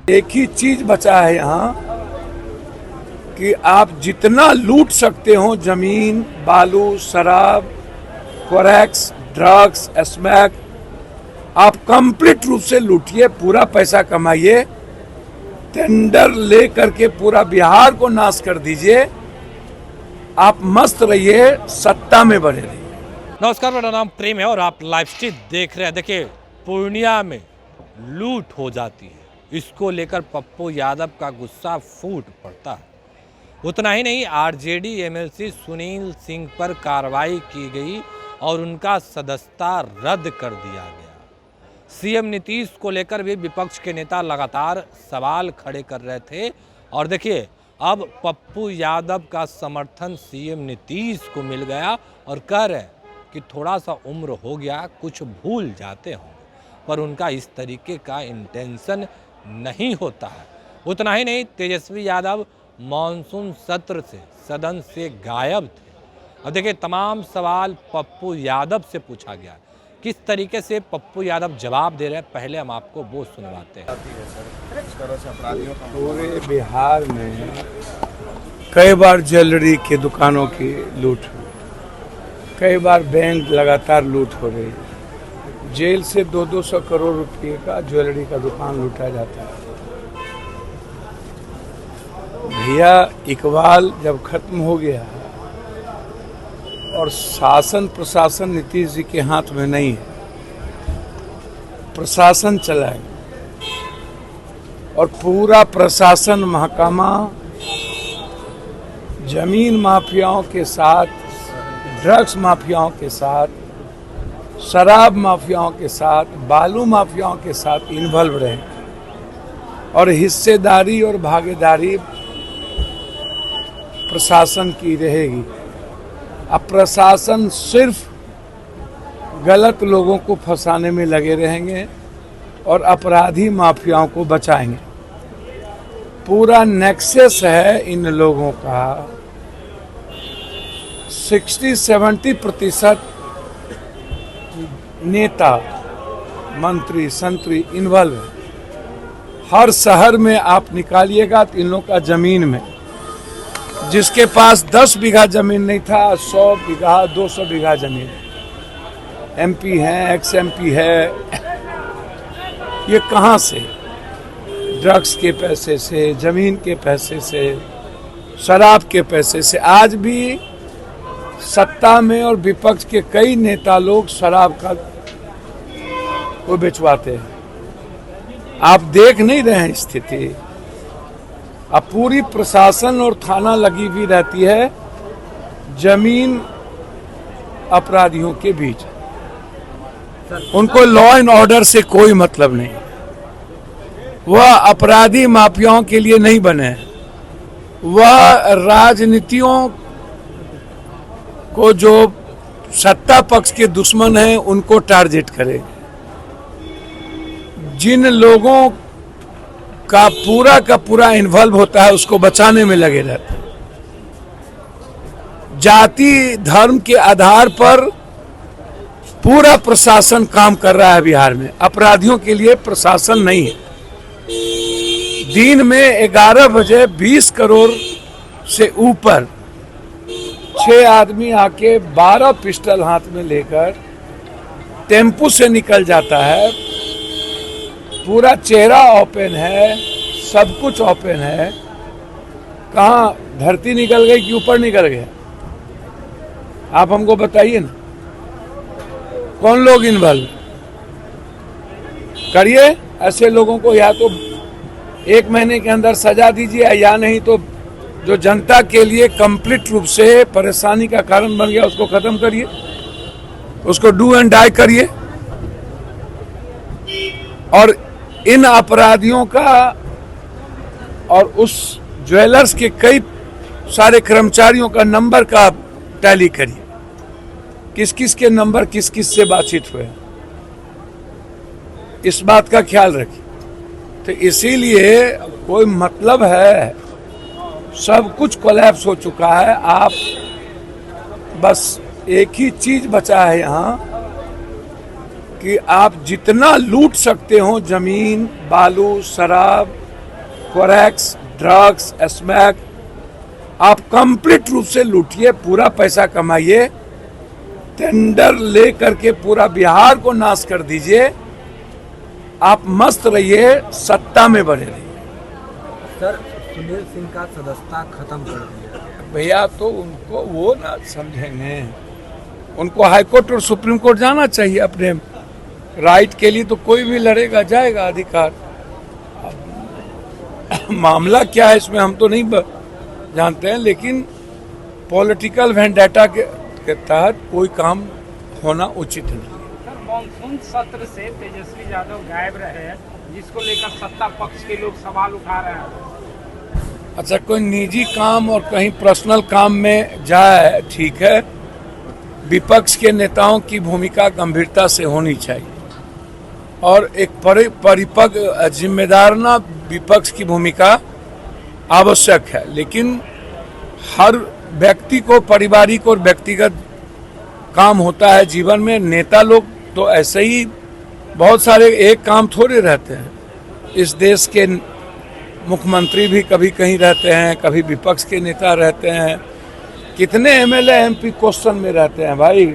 एक ही चीज बचा है यहाँ कि आप जितना लूट सकते हो, जमीन, बालू, शराब, फॉरेक्स, ड्रग्स, स्मैक, आप कंप्लीट रूप से लूटिए, पूरा पैसा कमाइए, टेंडर ले करके पूरा बिहार को नाश कर दीजिए। आप मस्त रहिए, सत्ता में बने रहिए। नमस्कार, मेरा नाम प्रेम है और आप लाइव स्ट्रीम देख रहे हैं। देखिए, पूर्णिया में लूट हो जाती है, इसको लेकर पप्पू यादव का गुस्सा फूट पड़ता है। उतना ही नहीं, आरजेडी एमएलसी सुनील सिंह पर कार्रवाई की गई और उनका सदस्यता रद्द कर दिया गया। सीएम नीतीश को लेकर भी विपक्ष के नेता लगातार सवाल खड़े कर रहे थे और देखिए, अब पप्पू यादव का समर्थन सीएम नीतीश को मिल गया और कह रहे कि थोड़ा सा उम्र हो गया, कुछ भूल जाते हों, पर उनका इस तरीके का इंटेंशन नहीं होता है। उतना ही नहीं, तेजस्वी यादव मॉनसून सत्र से सदन से गायब थे। अब देखिए, तमाम सवाल पप्पू यादव से पूछा गया। किस तरीके से पप्पू यादव जवाब दे रहे हैं, पहले हम आपको वो सुनवाते हैं। पूरे बिहार में कई बार ज्वेलरी की दुकानों की लूट हुई, कई बार बैंक लगातार लूट हो रही है। जेल से 200 करोड़ रुपए का ज्वेलरी का दुकान लूटा जाता है। भैया, इकबाल जब खत्म हो गया और शासन प्रशासन नीतीश जी के हाथ में नहीं है, प्रशासन चलाए और पूरा प्रशासन महकमा जमीन माफियाओं के साथ, ड्रग्स माफियाओं के साथ, शराब माफियाओं के साथ, बालू माफियाओं के साथ इन्वॉल्व रहे और हिस्सेदारी और भागीदारी प्रशासन की रहेगी। अब प्रशासन सिर्फ गलत लोगों को फंसाने में लगे रहेंगे और अपराधी माफियाओं को बचाएंगे। पूरा नेक्सस है इन लोगों का। 60-70% नेता, मंत्री, संतरी इन्वॉल्व है। हर शहर में आप निकालिएगा तो इन लोगों का जमीन में, जिसके पास 10 बीघा जमीन नहीं था, 100 बीघा 200 बीघा जमीन, एमपी है, एक्स एमपी है। ये कहाँ से? ड्रग्स के पैसे से, जमीन के पैसे से, शराब के पैसे से। आज भी सत्ता में और विपक्ष के कई नेता लोग शराब का को बेचवाते हैं। आप देख नहीं रहे हैं स्थिति। अब पूरी प्रशासन और थाना लगी हुई रहती है जमीन अपराधियों के बीच। उनको लॉ एंड ऑर्डर से कोई मतलब नहीं। वह अपराधी माफियाओं के लिए नहीं बने, वह राजनीतियों को, जो सत्ता पक्ष के दुश्मन हैं, उनको टारगेट करे। जिन लोगों का पूरा इन्वॉल्व होता है, उसको बचाने में लगे रहते हैं। जाति धर्म के आधार पर पूरा प्रशासन काम कर रहा है बिहार में। अपराधियों के लिए प्रशासन नहीं है। दिन में 11 बजे 20 करोड़ से ऊपर 6 आदमी आके 12 पिस्टल हाथ में लेकर टेम्पू से निकल जाता है। पूरा चेहरा ओपन है, सब कुछ ओपन है। कहाँ धरती निकल गई कि ऊपर निकल गया? आप हमको बताइए ना, कौन लोग इन्वॉल्व करिए। ऐसे लोगों को या तो 1 महीने के अंदर सजा दीजिए, या नहीं तो जो जनता के लिए कंप्लीट रूप से परेशानी का कारण बन गया, उसको खत्म करिए, उसको डू एंड डाई करिए। और इन अपराधियों का और उस ज्वेलर्स के कई सारे कर्मचारियों का नंबर का टैली करिए, किस किस के नंबर किस किस से बातचीत हुए, इस बात का ख्याल रखिए। तो इसीलिए कोई मतलब है, सब कुछ कोलैप्स हो चुका है। आप बस एक ही चीज बचा है यहाँ कि आप जितना लूट सकते हो, जमीन, बालू, शराब, फॉरेक्स, ड्रग्स, स्मैक, आप कंप्लीट रूप से लूटिए, पूरा पैसा कमाइए, टेंडर ले करके पूरा बिहार को नाश कर दीजिए, आप मस्त रहिए, सत्ता में बने रहिए। सर, सुनील सिंह का सदस्यता खत्म कर दिया भैया, तो उनको वो ना समझेंगे, उनको हाईकोर्ट और सुप्रीम कोर्ट जाना चाहिए अपने राइट के लिए। तो कोई भी लड़ेगा, जाएगा अधिकार। मामला क्या है इसमें हम तो नहीं जानते हैं, लेकिन पॉलिटिकल वेंडेटा के तहत कोई काम होना उचित नहीं। सर, मॉनसून सत्र से तेजस्वी यादव गायब रहे हैं, जिसको लेकर सत्ता पक्ष के लोग सवाल उठा रहे हैं। अच्छा, कोई निजी काम और कहीं पर्सनल काम में जाए, ठीक है, विपक्ष के नेताओं की भूमिका गंभीरता से होनी चाहिए और एक परिपक्व जिम्मेदाराना विपक्ष की भूमिका आवश्यक है। लेकिन हर व्यक्ति को पारिवारिक और व्यक्तिगत काम होता है जीवन में। नेता लोग तो ऐसे ही बहुत सारे एक काम थोड़े रहते हैं। इस देश के मुख्यमंत्री भी कभी कहीं रहते हैं, कभी विपक्ष के नेता रहते हैं। कितने एमएलए एमपी क्वेश्चन में रहते हैं भाई,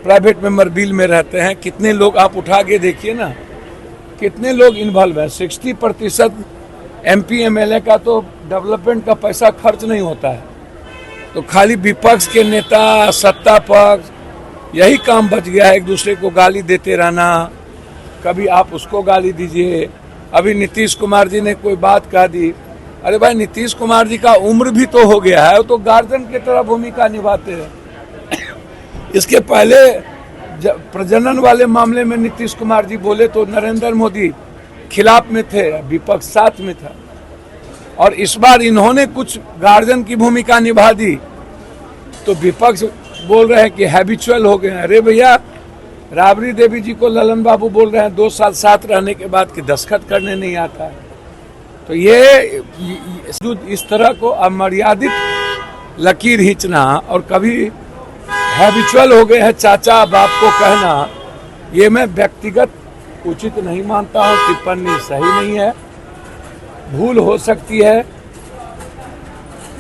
प्राइवेट मेंबर बिल में रहते हैं। कितने लोग आप उठा के देखिए ना, कितने लोग इन्वॉल्व हैं। 60% एमपी एमएलए का तो डेवलपमेंट का पैसा खर्च नहीं होता है। तो खाली विपक्ष के नेता, सत्ता पक्ष, यही काम बच गया है, एक दूसरे को गाली देते रहना। कभी आप उसको गाली दीजिए। अभी नीतीश कुमार जी ने कोई बात कह दी, अरे भाई नीतीश कुमार जी का उम्र भी तो हो गया है, वो तो गार्जियन की तरह भूमिका निभाते हैं। इसके पहले प्रजनन वाले मामले में नीतीश कुमार जी बोले तो नरेंद्र मोदी खिलाफ में थे, विपक्ष साथ में था। और इस बार इन्होंने कुछ गार्जियन की भूमिका निभा दी तो विपक्ष बोल रहे हैं कि हैबिचुअल हो गए। अरे भैया, राबड़ी देवी जी को ललन बाबू बोल रहे हैं 2 साल साथ रहने के बाद कि दस्तखत करने नहीं आता है। तो ये इस तरह को अमर्यादित लकीर खींचना और कभी हैबिचुअल हो गए हैं चाचा बाप को कहना, ये मैं व्यक्तिगत उचित नहीं मानता हूँ। टिप्पणी सही नहीं है, भूल हो सकती है।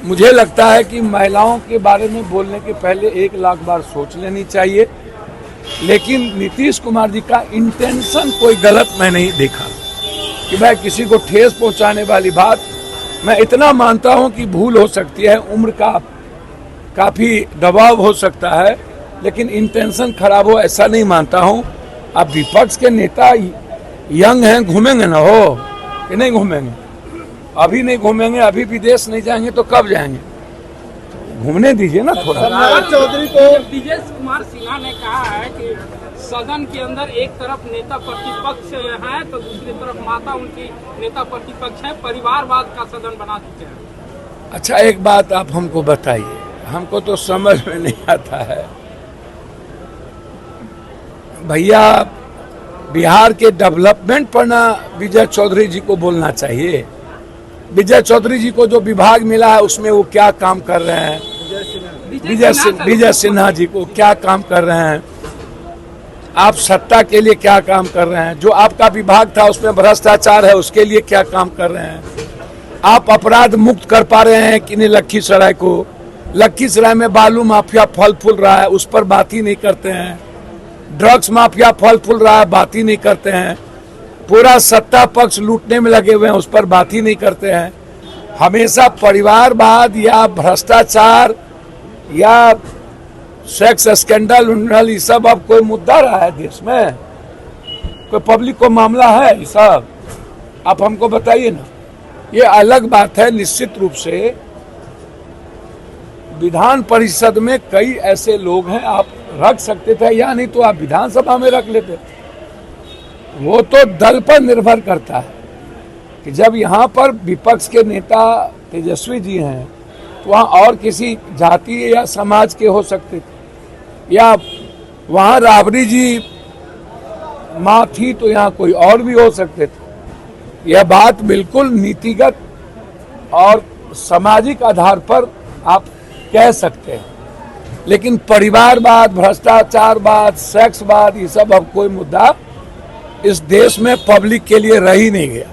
मुझे लगता है कि महिलाओं के बारे में बोलने के पहले 1 लाख बार सोच लेनी चाहिए। लेकिन नीतीश कुमार जी का इंटेंशन कोई गलत मैं नहीं देखा कि भाई किसी को ठेस पहुंचाने वाली बात। मैं इतना मानता हूं कि भूल हो सकती है, उम्र का काफ़ी दबाव हो सकता है, लेकिन इंटेंशन खराब हो ऐसा नहीं मानता हूं। अब विपक्ष के नेता यंग हैं, घूमेंगे ना हो कि नहीं घूमेंगे? अभी नहीं घूमेंगे, अभी विदेश नहीं जाएंगे तो कब जाएंगे? घूमने दीजिए ना थोड़ा। चौधरी को विजय कुमार सिन्हा ने कहा है कि सदन के अंदर एक तरफ नेता प्रतिपक्ष है तो दूसरी तरफ माता उनकी नेता प्रतिपक्ष है, परिवारवाद का सदन बना चुके हैं। अच्छा, एक बात आप हमको बताइए, हमको तो समझ में नहीं आता है भैया। बिहार के डेवलपमेंट पर ना विजय चौधरी जी को बोलना चाहिए। विजय चौधरी जी को जो विभाग मिला है उसमें वो क्या काम कर रहे हैं? विजय सिन्हा जी को क्या काम कर रहे हैं? आप सत्ता के लिए क्या काम कर रहे हैं? जो आपका विभाग था उसमें भ्रष्टाचार है, उसके लिए क्या काम कर रहे हैं? आप अपराध मुक्त कर पा रहे हैं कि नहीं लखीसराय को? लखीसराय में बालू माफिया फल फूल रहा है, उस पर बात ही नहीं करते हैं। ड्रग्स माफिया फल फूल रहा है, बात ही नहीं करते हैं। पूरा सत्ता पक्ष लूटने में लगे हुए हैं, उस पर बात ही नहीं करते हैं। हमेशा परिवारवाद या भ्रष्टाचार या सेक्स स्कैंडल ये सब अब कोई मुद्दा रहा है देश में? कोई पब्लिक को मामला है ये सब? आप हमको बताइए ना। ये अलग बात है, निश्चित रूप से विधान परिषद में कई ऐसे लोग हैं, आप रख सकते थे या नहीं तो आप विधानसभा में रख लेते। वो तो दल पर निर्भर करता है कि जब यहाँ पर विपक्ष के नेता तेजस्वी जी हैं तो वहाँ और किसी जाति या समाज के हो सकते थे, या वहाँ राबड़ी जी माँ थी तो यहाँ कोई और भी हो सकते थे। यह बात बिल्कुल नीतिगत और सामाजिक आधार पर आप कह सकते हैं, लेकिन परिवारवाद, भ्रष्टाचारवाद, सेक्सवाद ये सब अब कोई मुद्दा इस देश में पब्लिक के लिए रह ही नहीं गया।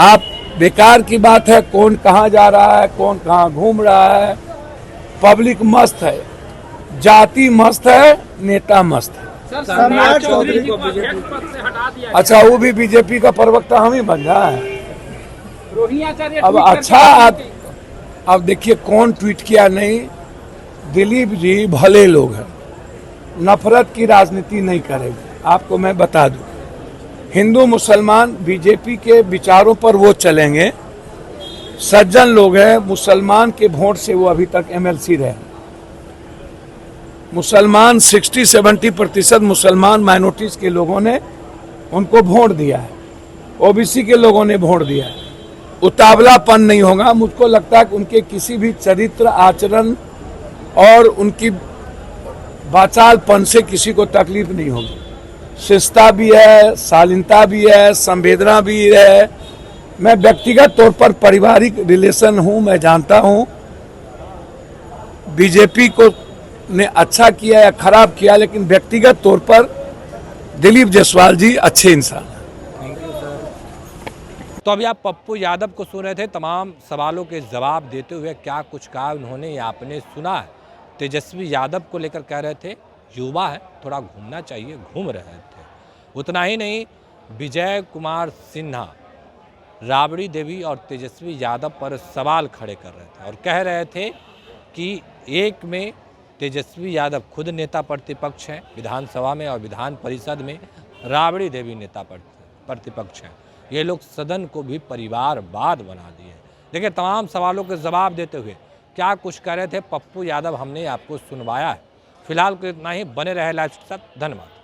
आप बेकार की बात है। कौन कहाँ जा रहा है, कौन कहाँ घूम रहा है। पब्लिक मस्त है, जाति मस्त है, नेता मस्त है। सर सम्राट चौधरी जी को अध्यक्ष पद से हटा दिया गया। अच्छा, वो भी बीजेपी का प्रवक्ता हम ही बन रहा है। रोहिणी आचार्य अब ट्वीट अच्छा करके अब देखिए कौन ट्वीट किया नहीं। दिलीप जी भले लोग हैं, नफरत की राजनीति नहीं करेंगे। आपको मैं बता दूं, हिंदू मुसलमान बीजेपी के विचारों पर वो चलेंगे। सज्जन लोग हैं, मुसलमान के वोट से वो अभी तक एमएलसी रहे। मुसलमान 60-70% मुसलमान माइनॉरिटीज के लोगों ने उनको वोट दिया है, ओबीसी के लोगों ने वोट दिया है। उतावलापन नहीं होगा। मुझको लगता है कि उनके किसी भी चरित्र, आचरण और उनकी वाचालपन से किसी को तकलीफ नहीं होगी। शिष्टता भी है, शालीनता भी है, संवेदना भी है। मैं व्यक्तिगत तौर पर पारिवारिक रिलेशन हूं, मैं जानता हूं बीजेपी को ने अच्छा किया या खराब किया, लेकिन व्यक्तिगत तौर पर दिलीप जायसवाल जी अच्छे इंसान हैं। तो अभी आप पप्पू यादव को सुन रहे थे, तमाम सवालों के जवाब देते हुए क्या कुछ कहा उन्होंने, ये आपने सुना है। तेजस्वी यादव को लेकर कह रहे थे युवा है, थोड़ा घूमना चाहिए, घूम रहे थे। उतना ही नहीं, विजय कुमार सिन्हा राबड़ी देवी और तेजस्वी यादव पर सवाल खड़े कर रहे थे और कह रहे थे कि एक में तेजस्वी यादव खुद नेता प्रतिपक्ष हैं विधानसभा में और विधान परिषद में राबड़ी देवी नेता प्रतिपक्ष हैं। ये लोग सदन को भी परिवारवाद बना दिए। देखिए, तमाम सवालों के जवाब देते हुए क्या कुछ कह रहे थे पप्पू यादव, हमने आपको सुनवाया है। फिलहाल को इतना ही। बने रहे लाइव के साथ। धन्यवाद।